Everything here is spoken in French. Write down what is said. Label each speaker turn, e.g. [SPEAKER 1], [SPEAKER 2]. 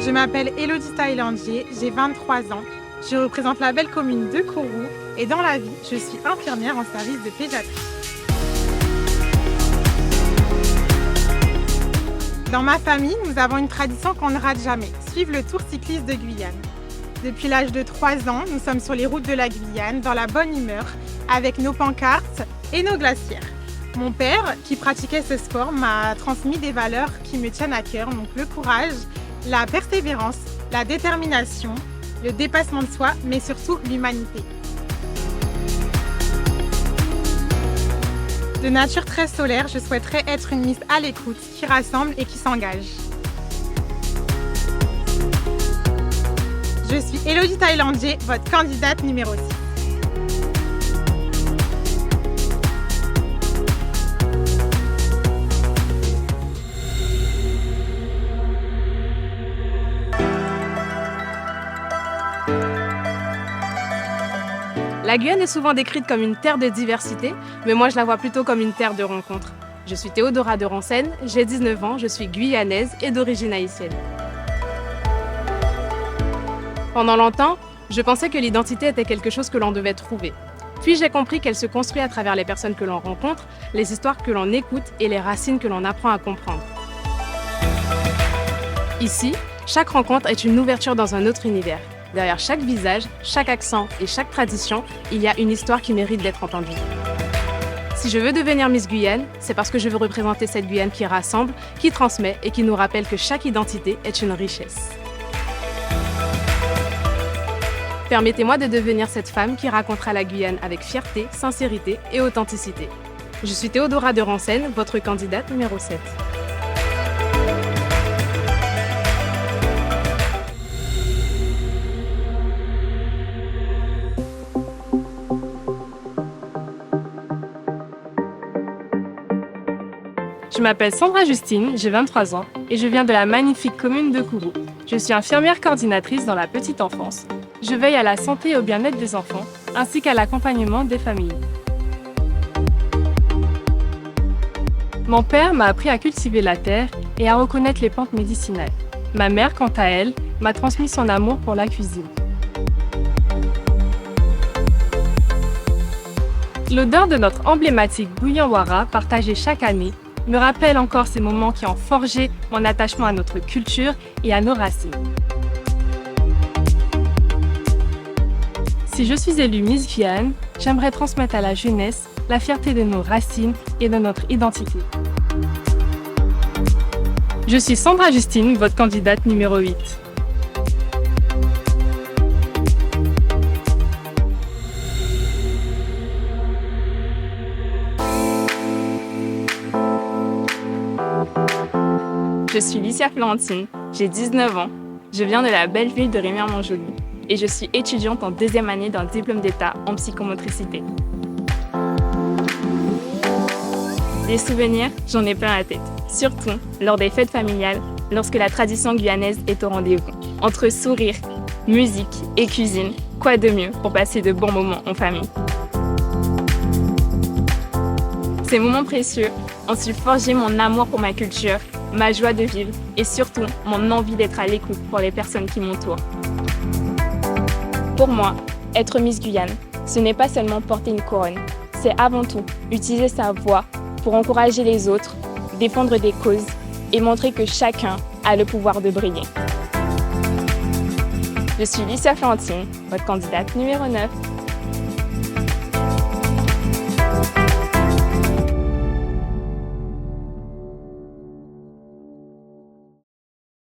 [SPEAKER 1] Je m'appelle Élodie Thaïlandier, j'ai 23 ans. Je représente la belle commune de Kourou et dans la vie, je suis infirmière en service de pédiatrie. Dans ma famille, nous avons une tradition qu'on ne rate jamais, suivre le Tour cycliste de Guyane. Depuis l'âge de 3 ans, nous sommes sur les routes de la Guyane, dans la bonne humeur, avec nos pancartes et nos glacières. Mon père, qui pratiquait ce sport, m'a transmis des valeurs qui me tiennent à cœur, donc le courage, la persévérance, la détermination, le dépassement de soi, mais surtout l'humanité. De nature très solaire, je souhaiterais être une Miss à l'écoute, qui rassemble et qui s'engage. Je suis Élodie Thaïlandier, votre candidate numéro 6.
[SPEAKER 2] La Guyane est souvent décrite comme une terre de diversité, mais moi je la vois plutôt comme une terre de rencontres. Je suis Théodora de Rancène, j'ai 19 ans, je suis guyanaise et d'origine haïtienne. Pendant longtemps, je pensais que l'identité était quelque chose que l'on devait trouver. Puis j'ai compris qu'elle se construit à travers les personnes que l'on rencontre, les histoires que l'on écoute et les racines que l'on apprend à comprendre. Ici, chaque rencontre est une ouverture dans un autre univers. Derrière chaque visage, chaque accent et chaque tradition, il y a une histoire qui mérite d'être entendue. Si je veux devenir Miss Guyane, c'est parce que je veux représenter cette Guyane qui rassemble, qui transmet et qui nous rappelle que chaque identité est une richesse. Permettez-moi de devenir cette femme qui racontera la Guyane avec fierté, sincérité et authenticité. Je suis Théodora de Rancène, votre candidate numéro 7. Je m'appelle Sandra Justine, j'ai 23 ans et je viens de la magnifique commune de Kourou. Je suis infirmière coordinatrice dans la petite enfance. Je veille à la santé et au bien-être des enfants, ainsi qu'à l'accompagnement des familles. Mon père m'a appris à cultiver la terre et à reconnaître les plantes médicinales. Ma mère, quant à elle, m'a transmis son amour pour la cuisine. L'odeur de notre emblématique bouillon wara, partagé chaque année, me rappelle encore ces moments qui ont forgé mon attachement à notre culture et à nos racines. Si je suis élue Miss Guyane, j'aimerais transmettre à la jeunesse la fierté de nos racines et de notre identité. Je suis Sandra Justine, votre candidate numéro 8. Je suis Licia Florentine, j'ai 19 ans, je viens de la belle ville de Remire-Montjoly et je suis étudiante en 2e année d'un diplôme d'État en psychomotricité. Des souvenirs, j'en ai plein la tête, surtout lors des fêtes familiales, lorsque la tradition guyanaise est au rendez-vous. Entre sourires, musique et cuisine, quoi de mieux pour passer de bons moments en famille? Ces moments précieux ont su forger mon amour pour ma culture, ma joie de vivre et surtout mon envie d'être à l'écoute pour les personnes qui m'entourent. Pour moi, être Miss Guyane, ce n'est pas seulement porter une couronne, c'est avant tout utiliser sa voix pour encourager les autres, défendre des causes et montrer que chacun a le pouvoir de briller. Je suis Licia Florentine, votre candidate numéro 9.